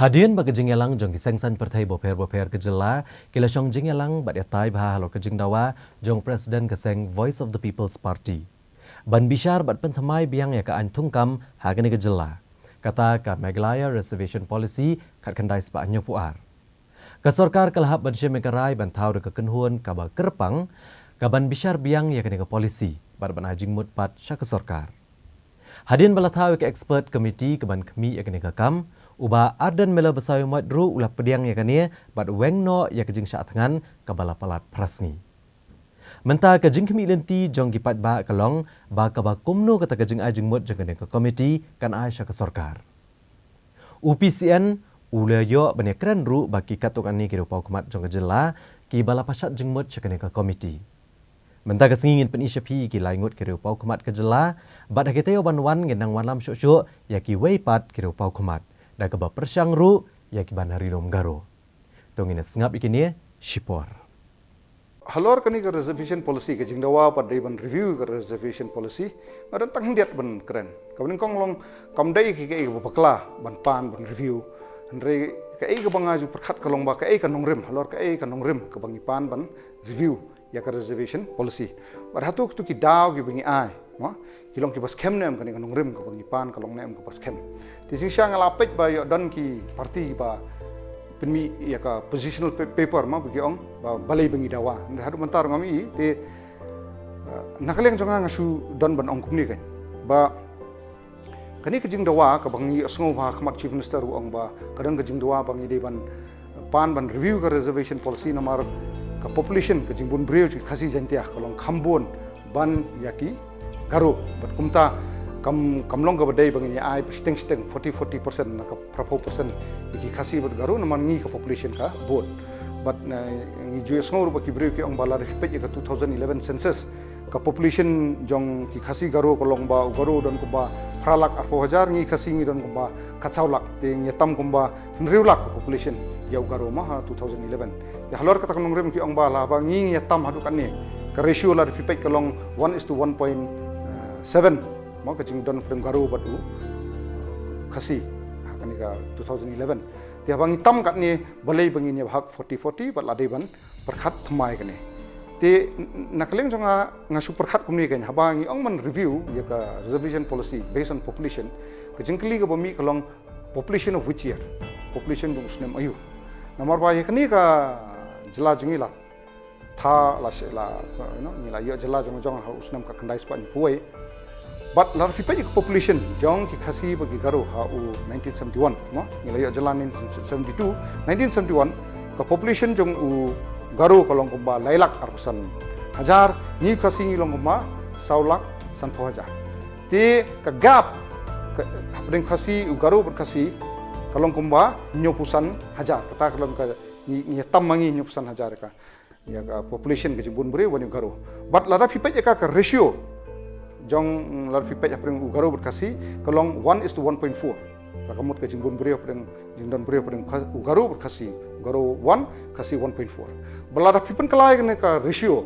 Hadian bagi jengelang jong kisengsan pertai boper kejela kila syong jengelang bat yatai bah halor kejeng dawa jong presiden keseng Voice of the People's Party. Ban bishar bat pentamai biang ya ka antungkam hagani kejela. Kata ka Meglaya Reservation Policy kat kendai sepa nyopuar. Ka sorkar kalahap ban syemekarai ban tau de kekenhuan ka ba kerpang ka ban bishar biang ya kani ka polisi bat ban ajing mut pat syak sorkar. Hadian balatau ke expert komiti ke ban kemi ya kani ka kam uba ardan mela besayu madru ulah pediang ya kania bat wengno ya kejing syak tengan kabala palat prasni. Menta kejing kemi lenti jong gipat ba kalong ba ka ba kumno kata kejing ajing mut jeng kani ka komiti kan Aisyah ke sorkar. UPCN ula yo bane keren ru baki katuk ani ki rupau kumat jong kejela ki bala pasat jeng mut jeng kani ka komiti. Menta kesingin penisyapi ki laingut ki rupau kumat kejela bat hakiteo banwan ngenang walam syuk-syuk ya ki weipat ki rupau kumat. Dan keba persyang ru ya kiban hari nom garo. Tungin sengap ikini Shipor. Halor kani ke reservation policy ke jingdawa pada ban review ke reservation policy ada tang diat ban keren. Kawan kong long kamdai ke bakla ban pan ban review. Andre ke bangaju perkat kalong ba ke kanong halor ke kanong rim ke bangi pan ban review ya ke reservation policy. Bar hatu tu ki daw ki bangi ai, ma kilong ki bas kem nem kani kanong rim ke bangi pan kalong nem ke bas kem. Tisi siang alapet ba yo dan ki parti ba penmi ya ka positional paper ma bagi ong ba balai bangi dawa. Hadu mentar ngami te nakaleng jonga ngasu dan ban ong kumni kan. Ba kani kejing dawa ka bangi asngo ba khamat chief minister ong ba kadang kejing dawa bangi de ban pan ban review ka reservation policy namar ka population kejing bun breu chi khasi jantiah kalong khambon ban yaki garo bat kumta kamlong ka badai bangin ai steng 40% na ka prapo percent iki khasi bad garu naman ngi ka population ka bot but ngi US ngor ba ki brew ki ong bala repet ka 2011 census ka population jong ki khasi garu kolong ba garu don ko ba pralak 4000 ngi khasi ngi don ko ba kachaulak te ngi tam ko ba nriulak population yau garu ma 2011 ya halor ka takong rem ki ong bala ba ngi tam hadu kan ni ka ratio la repet kolong 1:1.7 mau kecing don frame garu batu khasi kani ka 2011 dia bang hitam kat ni balai bangin ya hak 40-40 bat ladai ban perkhat thmai kani te nakleng jonga ngasu perkhat kumni kan habangi ong man review ya ka reservation policy based on population kecing kli ka bami kalong population of which year population dung snem ayu namar ba ya kani ka jela jingila tha la sela ni la ya jela jong ha usnam ka kandai span puai. But lar fi pajik population jong ki khasi bagi garu ha u 1971 no ngilaya jalan 1972 1971 ka population jong u garu kolong kumba lailak arsan hajar ni khasi ngilong kumba saulak sanpo hajar ti ka gap ka khasi u garu ber khasi kolong kumba nyopusan hajar kata kolong ka ni tamangi nyopusan hajar ka ya ka population ke jibun bre wani garu but lar fi pajik ka ratio jong lar pipet apring ugaro berkasi kalong 1:1.4 takamut ke jinggon brio apring jingdon brio apring ugaro berkasi ugaro 1 kasi 1.4 belada pipen kalai ne ka ratio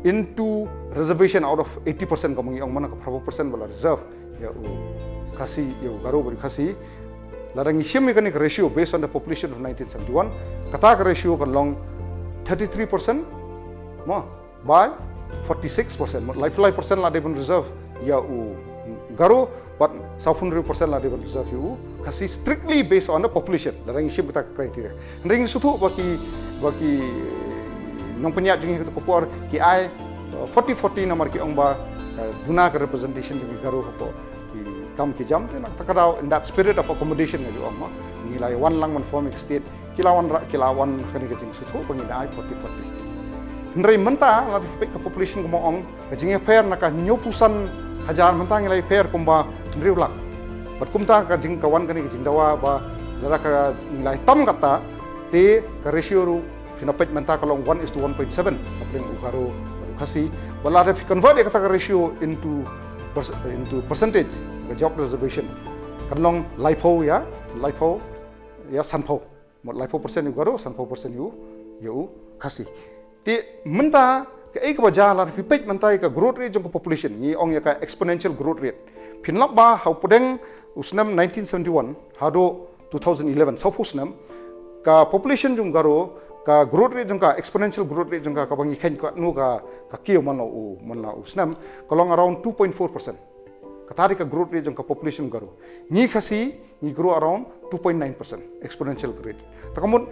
into reservation out of 80% kamungi ong mana ka 4% bala reserve ya kasi ya ugaro berkasi ladang isyem ka ratio based on the population of 1971 kata ka ratio kalong 33% mo by 46% life percent la debon reserve ya garu but 70% la debon reserve you kasi strictly based on the population darang isim kita criteria ring sutu baki nong penyak jingi kita kopor ki ai 40-40 nomor ki ong ba guna ke representation jingi garu ko ki kam ki jam te nak takadau in that spirit of accommodation ngi ong ma nilai one lang man form state kilawan kani ke jing sutu pengi ai 40-40 Nrai menta la dipek ke population ko moong kajing fair naka nyopusan hajar menta ngilai fair kumba nriulak bat kumta ka jing kawan kani jing dawa ba lara ka ngilai tam kata te ka ratio ru pinapet menta kalong 1:1.7 apring ugaro kasi bala da convert kata ka ratio into percentage ka job reservation kanlong lifo ya sanpo mod lifo percent ugaro sanpo percent you kasi ti menta ke ek baja lar pipet mentai ka growth rate jong population ni ong ya ka exponential growth rate pinlap ba hau podeng usnam 1971 hado 2011 saupusnam ka population jung garo ka growth rate jung ka exponential growth rate jung ka bangi khen ka nu ka kio man la u snam kalong around 2.4%. Katari ka growth rate jung ka population garo ni khasi ni grow around 2.9% exponential growth. Takamun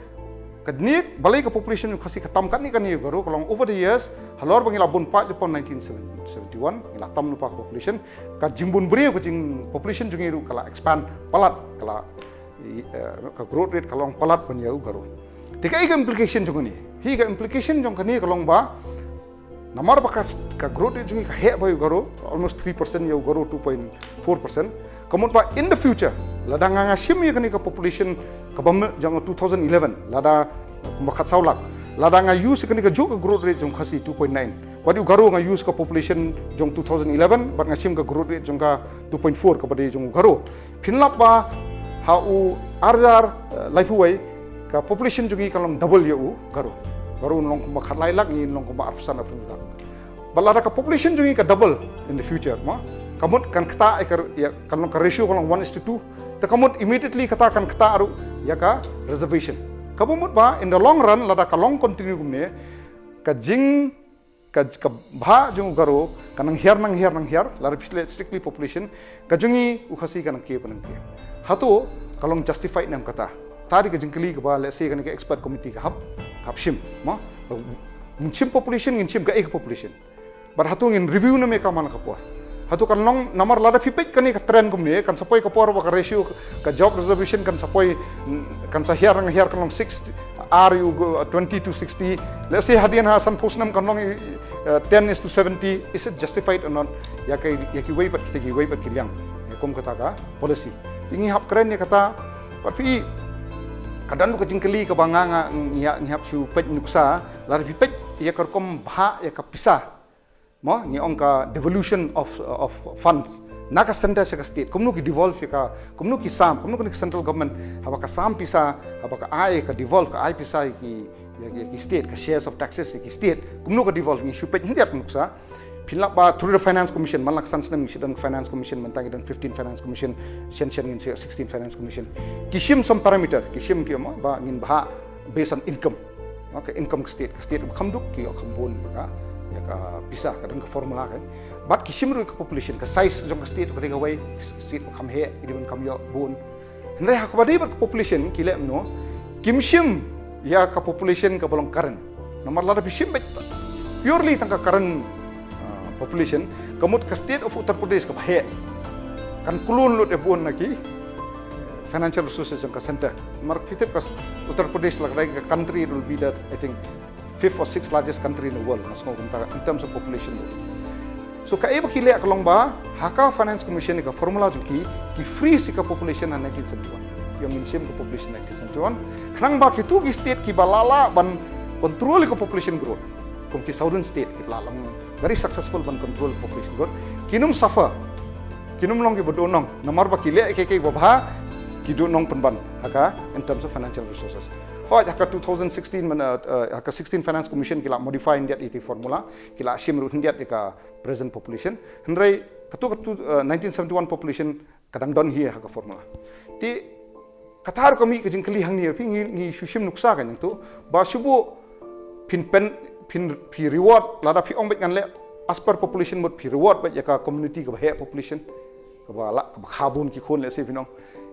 kadni balai ka population jung khasi katam kan ni kan ni garo kalong over the years halor bangi labun pa jepon 1971 ila tam lupa population ka jimbun bri ko jing population jung iru kala expand palat kala ka growth rate kalong palat pan yau garo tika ika implication jung ni hi ka implication jung kani kalong ba namar bakas ka growth rate jung ka he ba garo almost 3% yau garo 2.4%. Kemudian pa in the future lada nga sim ya kani ka population ka bam jang 2011 lada makat saulak lada nga use kani ka jo ka growth rate jung khasi 2.9 wadi garo nga use ka population jong 2011 bat nga sim ka growth rate jong ka 2.4 ka bade jong garo pinlap ba ha u arzar laifuai ka population jungi kalong double ya u garo nong ko makat lailak ni nong ko ba arsan apun lak balada ka population jungi ka double in the future ma kamut kan kata ya kalong ka ratio kalong 1:2 ta kamut immediately kata kan kata aru ya ka reservation kabumut ba in the long run lada kalong continue gumne ka jing ka bha jung garo kanang hiar lara pisle strictly population ka jungi ukhasi kanang ke hatu kalong justify nam kata tari ka jingkali ka ba let's say kanang expert committee ka hapshim ma ngin population ngin ga ek population bar hatu ngin review na me ka man ka por hatu kan long namar lada fipet kani ka trend gumne kan sapoi ka por ka ratio ka job reservation kan sapoi kan sa hiar kan long 6 are you 20 to 60 let's say hadian ha san posnam kan long 10:70 is it justified or not ya ki way pat kita ki way pat kilyang ya kom kata ka policy tingi hap keren ya kata tapi kadang lu kecingkeli ke banganga ngihap su pet nuksa lar pipet ya kerkom bha ya kapisah mo ni ongka devolution of funds naka center sa state kumnu ki devolve ka kumnu ki central government haba ka sam pisa haba ka ai ka devolve ka ai pisa ki state ka shares of taxes ki state kumnu ka devolve ni su pet hindiat nuksa pilak ba through the finance commission malak sansnem sidang finance commission mentang dan 15 finance commission shen ngin 16 finance commission kishim some parameter kishim ki ma ba ngin bah based on income okay income state khamduk ki khambon ka ya ka pisah kadang ke formula kan but kishim ru ke population ka size jong state ka dega way state kham he idi ban kham yo bon ndai ha ka badi ba population kile no kimshim ya ka population ka bolong karen nomor la bishim purely tangka karen population kamut ka state of Uttar Pradesh ka bahe kan kulun lut ebon naki financial resources ka center mar kitip ka Uttar Pradesh like a country it will be that I think 5th or 6th largest country in the world mas in terms of population so ka eba kile akalong ba haka finance commission ka formula juki ki free sika population na 1971 yung minsim ka population 1971 khrang ba kitu ki state ki balala ban control ka population growth kum ki southern state ki lalang very successful ban control population growth kinum suffer kinum long ki bodonong namar ba kile ke babha ki do nong penban haka in terms of financial resources haka 2016 haka 16 finance commission kila modify indiat iti formula kila ashim ru indiat ka present population hendrai katu 1971 population kadang don here haka formula ti katar kami ke jingkali hang ni ngi shushim nuksa kan tu ba shubu pin reward lada pi ombet kan le as per population mot pi reward ba ka community ka he population ka ba la ka khabun ki khon le se pinong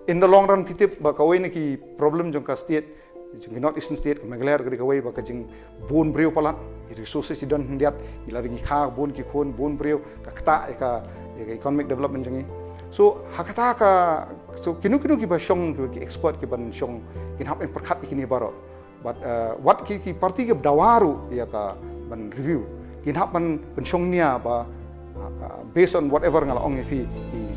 in the long run pitip ba ka wei ki problem jong ka state jong north eastern state ka megler ka wei ba ka jing bon breu palat resources don ndiat ila ringi kha bon ki khon bon breu ka kta ka economic development jong so hakata ka so kinu ki ba shong ki export ki ban shong kin hap en perkhat ki ni baro but what ki parti ke dawaru ya ka ban review kin hap ban shong nia ba based on whatever ngala ong fi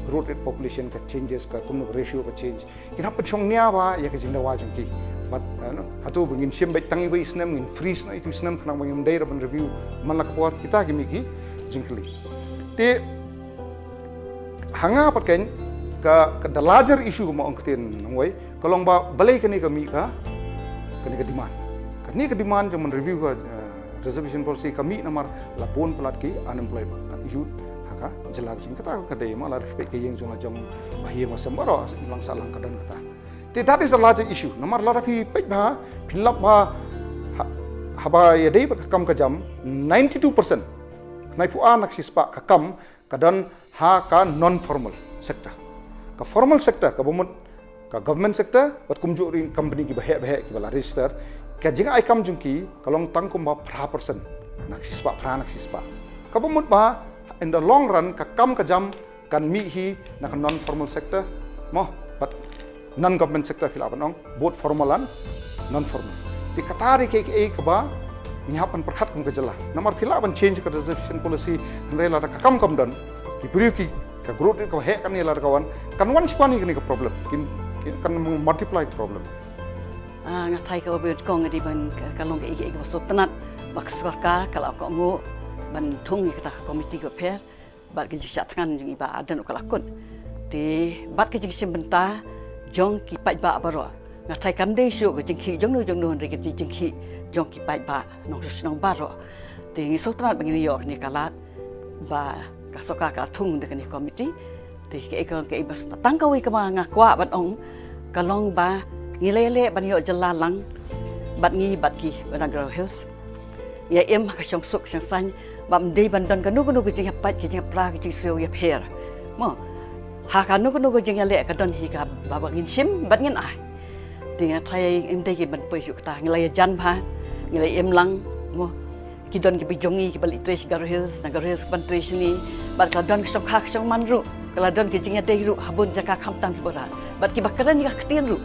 growth rate population ka changes ka kumno ratio ka change kin hap ban shong nia ba ya ka jinda wa jong ki but hatu bangin sim bai tangi bai snam ngin freeze na itu snam khana bangin dai ban review man la ka por kita ki mi ki jingkli te hanga patken ka the larger issue mo ong ktin ngoi kalong ba balai kani ka mi ka kani ka demand jong review ka reservation policy kami namar lapon pelat ki unemployed youth haka jelag jing kata ka dei ma la respect ke yang jong bahia masam baro lang salang kadan kata That is the larger issue. Namar lara phi pech bha philap bha haba ya dei kam ka jam 92% nai fu anak sispa ka kam kadan ha ka non formal sector. Ka formal sector ka bomut ka government sector bat kumju rin company ki bahek ki bala register ka jinga ai kam jungki kalong tangkum ba pra persen nak sispa ka bomut ba in the long run ka kam ka jam kan mi hi nak non formal sector mo but non government sector philap nong both formal and non formal di katari ke ka ba nyapan perkhat kum ka jala namar philap ban change ka reservation policy handai la ka kam dan ki priu ki ka group ka he kan ni la kawan kan wan sipani ni ka problem kan multiply problem ngatai ka obet kong di ban kalong ke ike masuk tenat bak sarkar kalau ko ngo ban thung kita komiti ko pher bat ke jisat kan jing iba adan ko lakon di bat ke jing benta jong ki pai ba baro ngatai kam dei syu ko jing khi jong nu re ke jing khi jong ki pai ba nong snong baro di ngisok tenat begini yok ni kalat ba kasoka ka thung de ni komiti di ke ibas tangkawi ka mga kwa ban ong kalong ba ngilele ban yo jalalang bat ngi bat ki Banagro Hills ya em ka song suk song san bam dei ban don ka nu ke jing pat ke jing pra ke jing sio ya pher mo ha ka nu ke jing le ka don hi ka ba ngin sim bat ngin ai di ngatai em dei ki ban pe yu ta ngilai jan pha ngilai em lang mo ki don ki bijongi ki balik tres Garo Hills ban tres ni bat ka don song khak song manru kalau don ki jinga dei ru habun jaka khamtang ki bora bat ki bakaran ni ka ktin ru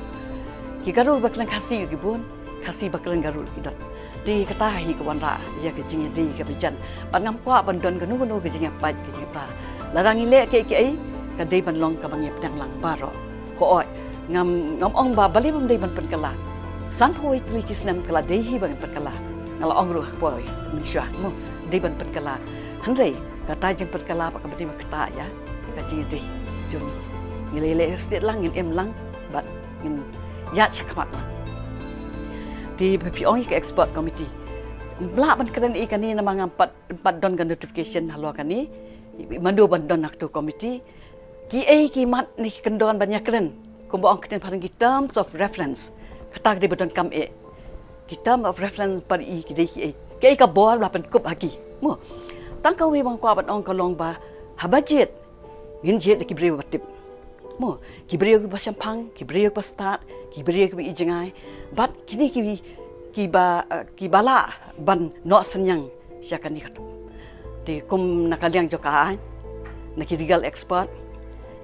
ki garu bakaran khasi ki bun khasi bakaran garu ki don di kata hi ka wan ra ya ki jinga dei ka bijan bat ngam kwa ban don ka nu ki jinga pat ki jinga pra larang ile ke ai ka dei ban long ka bang yep dang lang baro ko oi ngam ong ba bali bam dei ban pen kala san hoi tri kisnam kala dei hi bang pen kala ngala ong ru poi min sha mo dei ban pen kala handai kata jing pen kala pa ka bani kata ya ka jing dei jomi ngile state lang ngin em lang bat ngin ya chakmat lang di PPOI ke export committee bla ban kren I kani na mga empat don kan notification halo kani mandu ban don nak tu committee ki mat ni kendon banyak kren kumbo ang kiten parang terms of reference kata di badon kam ki term of reference par I ki dei ki ka bor bla pen kup haki mo tangkawi bang kwa ban ong kolong ba ha budget ngin jet ki breu batip mo ki breu ki pasampang ki breu ki start ki breu ki ijengai bat kini ki bala ban no senyang syakani katu di kum nakaliang jokaan nakirigal export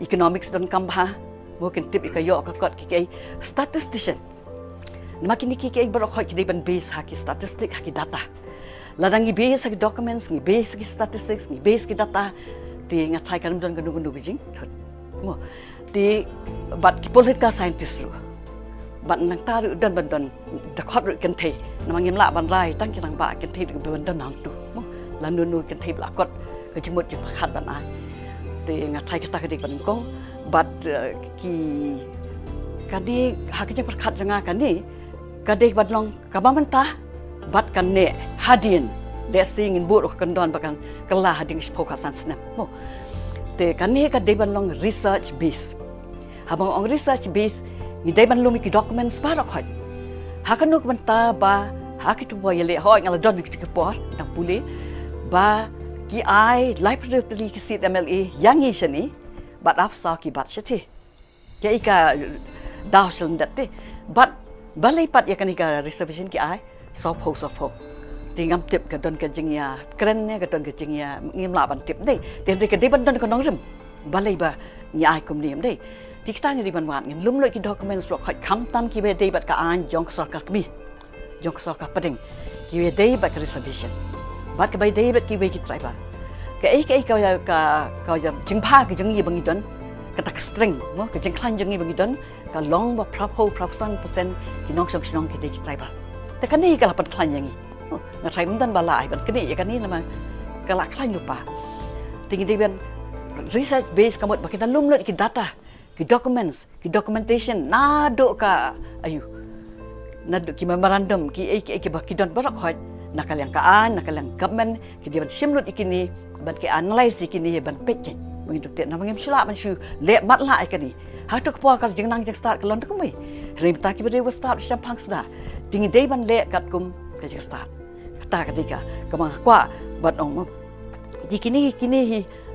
economics don kambha mungkin tip ikayo kakot ki statistician makin ki barok ki ban base haki statistik haki data ladang I base haki documents ngi base ki statistics ngi base ki data di ngatai kan don ganu bijing mo di bat ki political scientist ru bat nang taru dan bandon the khot ru kan thei namang yem la ban rai tang ki tang ba kan thei ban don nang tu mo lan nu kan thei la kot ke jimut ji khat ban ai di ngatai kata ke ban kong bat ki kadi hak je perkhat janga kani kadi ban long kabamanta bat kan ne hadin let's sing in book kan don bakang kala hading fokusan snap mo te kani ka deban long research base habang ong research base ni deban lumi ki documents para khot hakanu banta ba hakitu boy le ho ngala don ki por dang pule ba ki ai library ki sit MLA yang ishani bat afsa ki bat shati ke ka dawsel datte bat balai pat ya kanika reservation ki ai sopo tingam tip ka don ka jingya kren ne ka don ka jingya ngim la ban tip dei te ka de ban don ka nong rim balai ba nya ai kum nim dei ti kita ni ban wan ngin lum loi ki documents ro khoi kham tam ki be dei bat ka an jong sor ka mi jong sor ka pading ki be dei bat ka reservation bat ka bai dei bat ki be ki trai ba ka jing pha ki jing yi bang don ka tak string mo ka jing klan jing yi bang don ka long ba prap san percent ki nong song ki dei ki trai ba te kan ni ka la pan klan yang yi ngatrai mundan balai ban kini ya kani nama kalak lain lupa tinggi dia research base kamot bakitan lumlot ki data ki documents ki documentation nado ka ayu nado ki memorandum ki bakidon barak hot nakal yang kaan nakal yang government ki dia simlut ikini ban ki analyze ikini ban pecen Begitu tiap nama ngem sila macam lek mat lah ikan ni. Hak tu kepuas kalau jeng nang jeng start kelon tu kami. Rim tak kibere was start champang sudah. Dingin day ban lek kat kum ke jeng start. Kata ketika kemang kuat buat ong. Di kini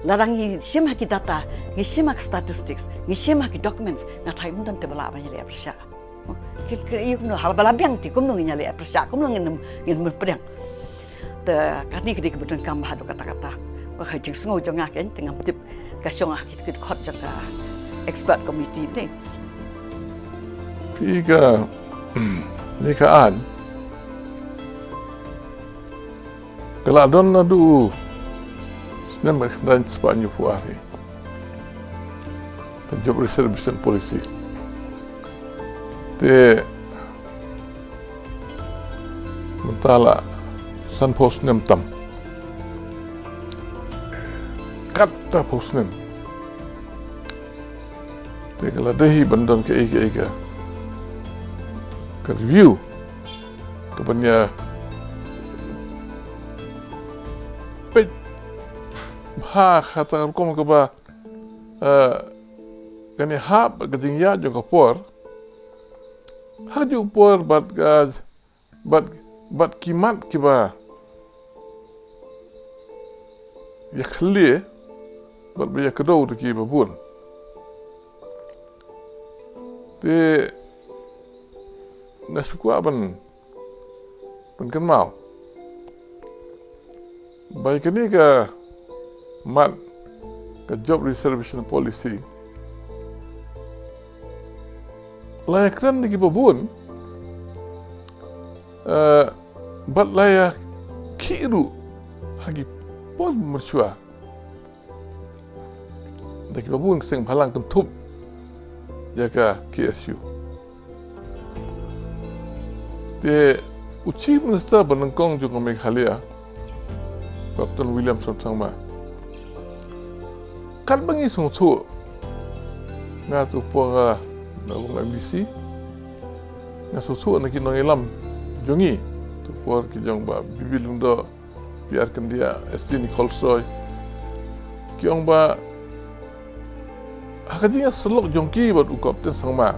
larang sim haki data, sim haki statistics, sim haki documents. Nak thai mun dan tebala apa jadi apsya. Iu kumno hal balabiang ti kumno nyali apsya kumno ngin berpedang. Te kani kedik kebetulan kam bahadu kata-kata. Wah jeng sengo jong aken tengah tip kasyong kita kot jang expert committee ni. Piga nikaan. Kalau don adu senang dan sepanjang fuari. Job reservation policy. Te mentala san post nem tam. Kata post nem. Te kalau dehi bandon ke ega. Ke review. Kebanyakan ha kata kom ke ba kani ha gading ya jo kapor ha jo por bat kimat ke ba ya khli bat ya kedo de ki ba bun te nasuku aban kan mau baik ini ke mat ke job reservation policy layak kan di babun bat layak kiru hagi pos mercua di babun sing palang tentup jaga KSU de Chief Minister Banangkong juga Meghalaya Captain Williamson Sangma kan bangi sungsu nga tu po nga nabong MBC nga susu na kinong ilam jongi tu po kijong ba bibilung do biarkan dia ST Nicole Soy kiyong ba hakadinya selok jongki buat Captain Sangma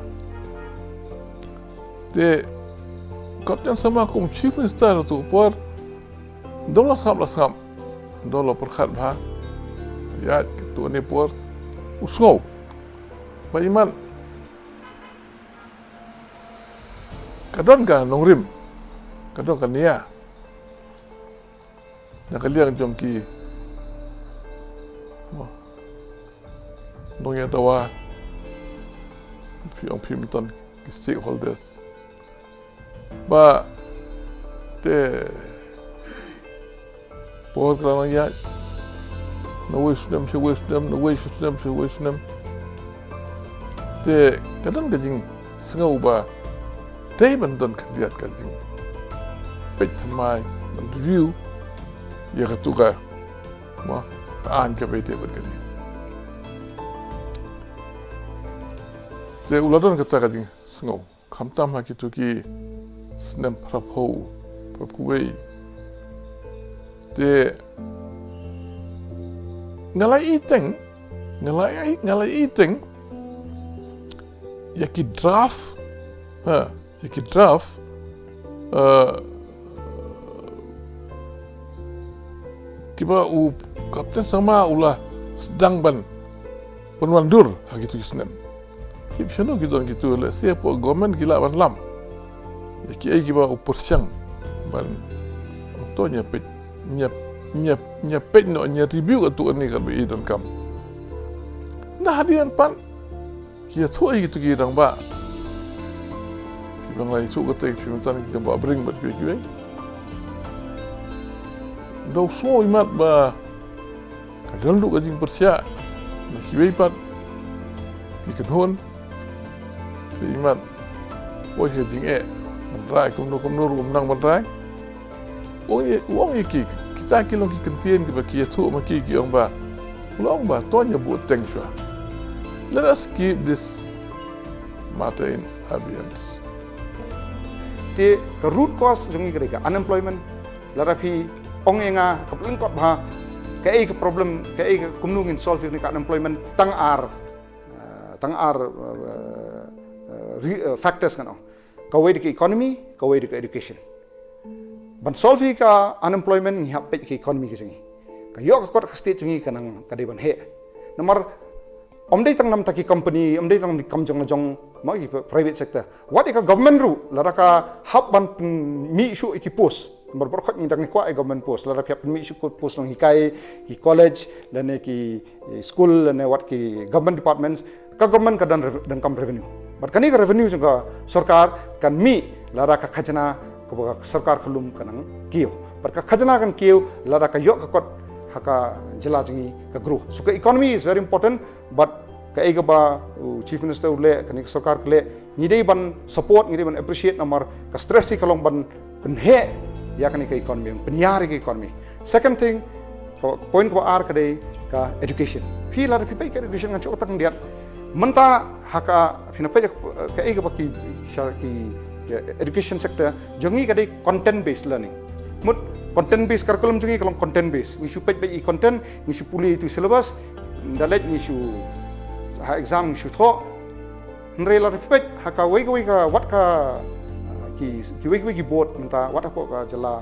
de Captain Sangma kum Chief Minister tu po dola sam dola perkhat bah ya tu ni por usngau baiman kadon ka nongrim kadon ka nia nakaliang jongki nong ya dawa pimton stakeholders ba te por kana ya no wisdom, no wisdom. Te kadang kajing sengau ba, te bandon kandiat kajing. Pet tamai, review, ya katuka, ma, taan ka bete berkani. Te uladon kata kajing sengau, kamtam haki tuki senem prapho, prapkuwei. Te ngalai iteng yaki draft kiba u Captain Sangma ulah sedang ban penwandur gitu kisnem kip sono gitu le siapa government gila ban lam yaki ai kiba u persiang ban to nyapet nyapet no review atu ni ka bi don kam nah hadian pan kia thoi gitu kirang ba kibang lai su ka te pimentan ki ba bring bat ki ki do so imat ba kadang du ka jing persia na hiwei pat ki kenhon imat po ki jing rai kum no rum nang ban rai wong ki kita kilong ki kentien ki baki tu maki ki ong ba long ba tonya bu teng shwa let us keep this matter in abeyance te root cause jungi kereka unemployment larapi ong enga kapling kot ba ke problem ke kumnungin solve ni ka unemployment tang ar factors kan kawai ke economy kawai ke education ban solve ka unemployment ni hap ke economy ke singi ka yo ka state singi kanang ka de ban he nomor omdai tang nam taki company omdai tang kam jong jong ma private sector what ka government ru lara ka hap ban mi su ki post berberkot ni dang kuat government post lara pihak mi su post nang hikai ki college dan ki school dan what ki government departments ka government ka dan kam revenue berkani ka revenue juga sarkar kan mi lara ka khajana ka sarkar khulum kanang kiyo berka khajana kan kiyo lara ka yok ka kot haka jela jingi ka grow so ka economy is very important but ka ega ba chief minister ule kan sarkar kle ni dei ban support ni dei ban appreciate namar ka stress si kalong ban penhe ya kan ka economy penyari ka economy second thing point ko ar ka dei ka education phi lara phi ka education ngan chok tang diat menta haka phina pa ka ega ba ki education sector jongi ka dei content based learning mut content based curriculum juga kalau content based we should pay content we should pulih itu syllabus dalet we should exam we should tho nrela repet haka we ka what ka ki board menta what apa ka jala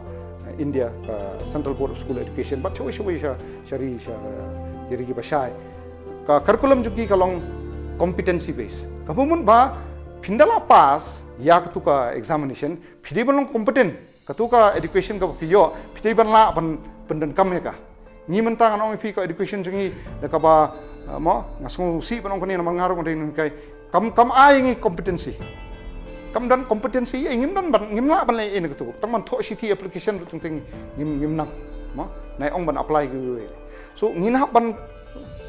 India ka Central Board of School Education but we shari diri ki basai ka curriculum juga kalau competency based kamu ba pindala pass ya ketuka examination pidi belum kompeten ketuka education ka piyo pidi ban la ban pendan kam ka ni mentang anong pi ka education jingi ka ba mo ngasung si panong kani namang ngarong din kai kam ai ngi competency kam dan competency ngim dan ban ngim la ban lai en ketu tang man tho city application tung ting ngim nang mo nai ong ban apply gu so ngina ban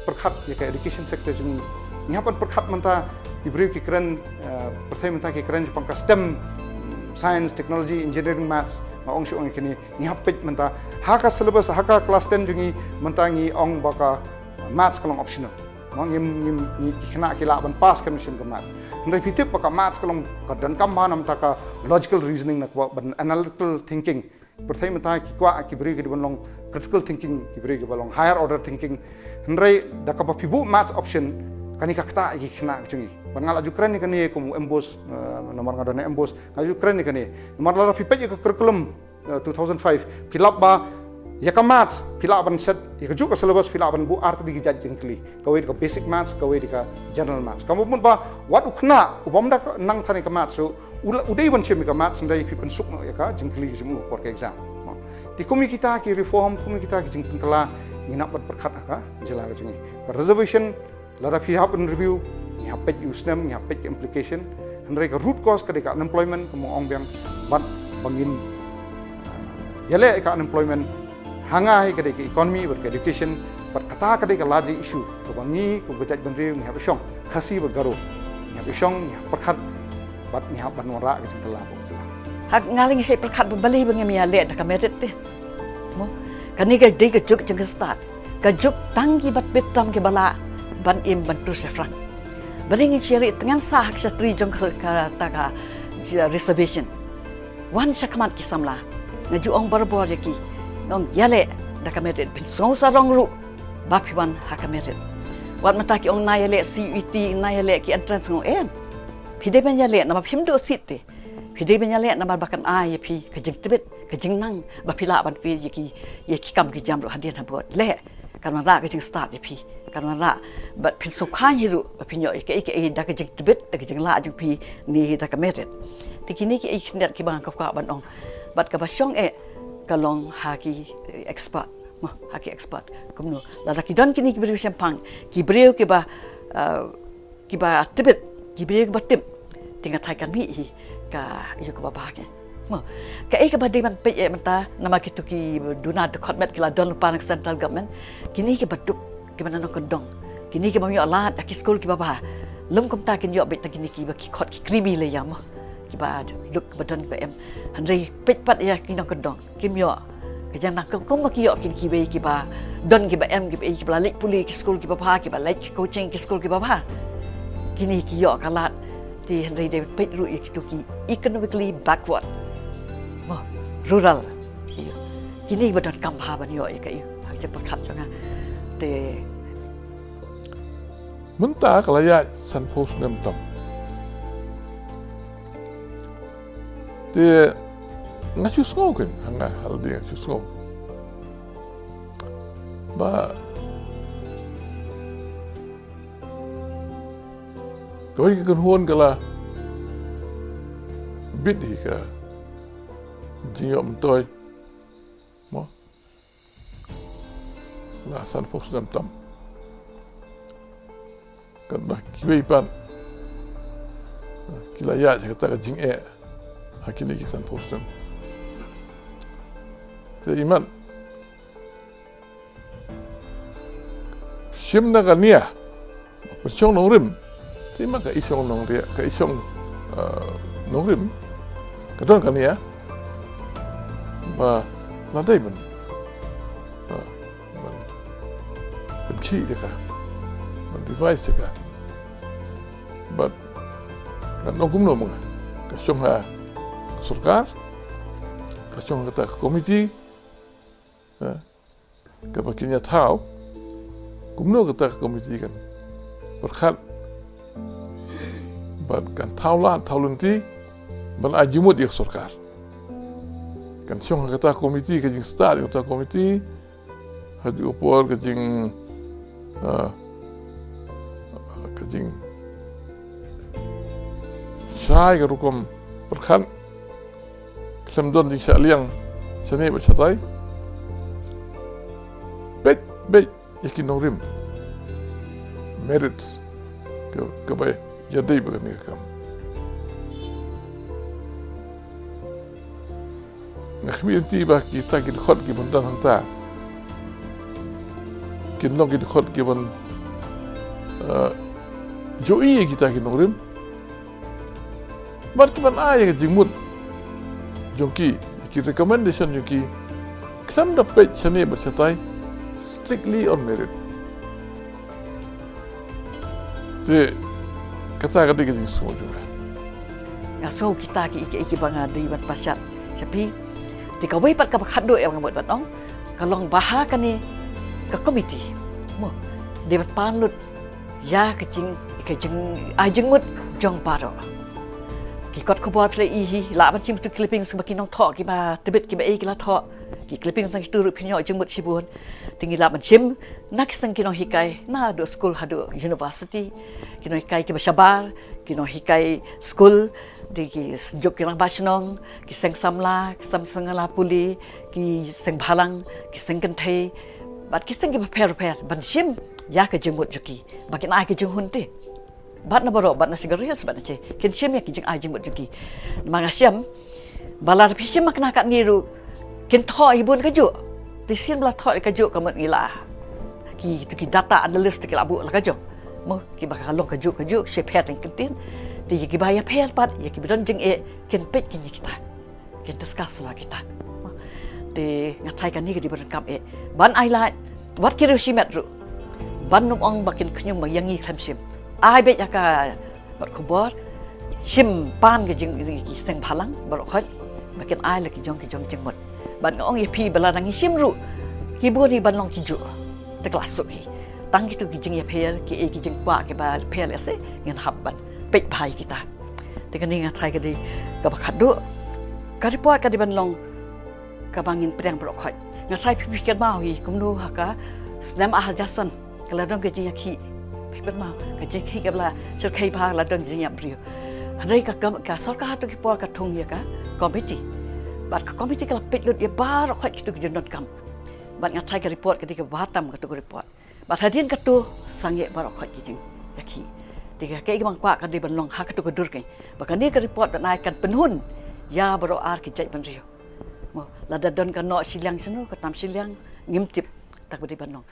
perkhat ya ka education sector jingi ngina ban perkhat menta diberi ki keren pertama menta ki keren jepang ka STEM science, technology, engineering, maths, ma ong siung kini ni hapit menta haka syllabus haka kelas 10 jungi menta ngi ong baka maths kalong optional ma ngim kena kila ban pass kan sim ke maths ndai fitip baka maths kalong kadan kam ma nam taka logical reasoning nak ban analytical thinking pertama menta ki kwa ki beri ki ban long critical thinking ki beri ki balong higher order thinking ndai daka pa pibu maths option kani kakta ki kena jungi bangal aju keren ni kani ko embos nomor ngadane embos aju keren ni kani nomor lara fipet ke curriculum 2005 pilap ba ya ka maths pilap ban set ya ka juga syllabus pilap ban bu art di gijat jengkli kawai ka basic maths kawai di ka general maths kamu pun ba wat ukna ubam da nang thani ka maths so udai ban chemi ka maths ndai pipen suk ya ka jengkli jumu por ka exam ti kumi kita ki reform kumi kita ki jengkli kala ngina bat perkhat ka jela ka jingi reservation lara fi happen review ni hapet usnam ni hapet implication hendrai ka root cause ka deka unemployment kamu ong biang bat bangin yale ka unemployment hangai ka deka economy ber education bat kata ka deka laji issue ka bangi ko bejat bandri ni hapet shong khasi ber garo ni hapet shong ni perkhat bat ni hap banora ka jengkala ko jela hak ngaling sei perkhat bali bangi mi ale da ka merit te mo kani ka deka juk jeng start ka juk tanggi bat betam ke bala ban im bantu sefran balingi ciri dengan sah ksatri jong ka reservation wan syakmat ki samla ngaju ong barbor yaki ngong yale da kamerit bin so sarong ru bapi wan hakamerit wat mata ki ong na yale CET na yale ki entrance ngong em pide ben yale na phim do sitte pide ben yale na bakan ai pi ka jing tibet ka jing nang bapila ban fi yaki kam ki jam ro hadian habot le kan ra ka jing start pi karena la bat pil sokhan hiru pinyo ke da ka jing tibet da ka jing la ju pi ni da ka meret tikini ki ikhnat ki bang ka ban ong bat ka basyong kalong haki expert ma haki expert kumno la ki don kini ki beri champang ki breu ki ba tibet ki breu ki ba tim tinga thai kan mi hi ka yu ka ba ba ke ma ka ka ba de man pe menta nama ki tu ki duna de khotmet ki la don lupa nak central government kini ki baduk gimana nak kedong kini ki mami alat aki school ki baba lum kom ta kin yo bet kini ki ba ki khot ki krimi le yam ki ba luk badan ba em handai pet pat ya ki nak kedong kim yo ke jang nak kom ki yo kin ki be ki ba don ki ba em ki be ki ba lek puli ki school ki baba ki ba lek coaching ki school ki baba kini ki yo kalat ti handai de pet ru ki tu ki economically backward rural kini badan kam ha ban yo ka cepat kat jangan te mentah kalau ya san pos nem tam te ngacu ngau kan hanga hal dia ngacu ngau ba koi kan hon kala bit hi ka jingyom toy mo la san pos nem tam kan bah kiwei pan kila ya kata jing hakini ki san postem te iman shim na gania perchong nong rim te iman ka isong nong ria ka isong nong rim ka don kania ba ladai ban ban chi ka device ka but kan nongkum no mga kasyong ha surkar kasyong kata komiti kapakinya tau kumno kata komiti kan berkat but kan tau lunti ban ajumut yak surkar kan syong kata komiti kajing start kata komiti hadi upor kajing kajing sai ka rukom perkhan klemdon di liang sene ba chatai bet yakin nongrim merits ke bay yadai ba ni kam nakhmi anti ba kita kin khot ki bandan hanta kin long kin khot ki ban jo iya kita kin nongrim bar kiban aya ke jingmut jongki ki recommendation jongki klam da page chane bersatai strictly on merit te kata kata ke jing semua juga ngaso kita ki banga di bat pasat tapi tika wei pat ka khado yang ngamut bat ong kalong baha kan ni ka komiti mo de bat panlut ya ke jing ajengmut jong paro ki kot khobor play hi la ban chim tu clipping sing bakin nong tho ki ba tebet ki ba e ki la tho ki clipping sang tu ru phinyo jengmut sibun tingi la ban chim nak sang ki nong hikai na do school hado university ki nong hikai ki ba sabar ki nong hikai school di ki jok ki lang basnong ki seng samla ki sam sangala puli ki seng bhalang ki seng kan thei bat ki seng ki ba per ban chim ya ke jengmut joki bakin ai ki jenghun te bat na baro bat na sigariya sebat na che ken chem ya kijing ajing bot juki mangasyam balar pisim makna kat niru ken tho ibun kaju tisin bala tho kaju kamat ngila ki tu ki data analyst ki labu la kaju mo ki bakalong kaju she phet ang kentin ti ki baya phet pat ya ki bidon jing ken pet kin kita ken discuss la kita ti ngatai kan ni ki di ban kam ban ai la wat ki ru simet ru ban num ong bakin knyum yangi khamsim ai bet yaka bat khobor sim pan ke jing ki seng phalang barok khot bakin ai la ki jong jengmot ban ong ye pi bala nang sim ru ki bodi ban long ki ju te klasuk ki tang ki tu ki jing ye pher ki jing kwa ke ba pher le se ngen hab ban pet bhai kita te kan nga thai ka di ka ba khadu ka report ka di ban long ka bangin preng barok khot nga sai pi ket ma hi kum nu ha ka snam a jasan kala dong ke jing ya ki bet mau ka je khi ka bla sir khai bha la dang jing yap rio hanai ka sarkar tu ki por ka thung ya ka committee bat ka committee ka pet lut ya bar khot ki tu ki jondon kam bat nga thai ka report ka ka batam ka tu report bat hadin ka tu sange bar khot ki jing ya khi tiga ke bang kwa ka di ban long ha ka tu ka dur kai ba ka ni ka report ban ai kan penhun ya baro ar ki jai ban rio mo la da don ka no silang sunu ka tam silang ngim tip tak bedi ban long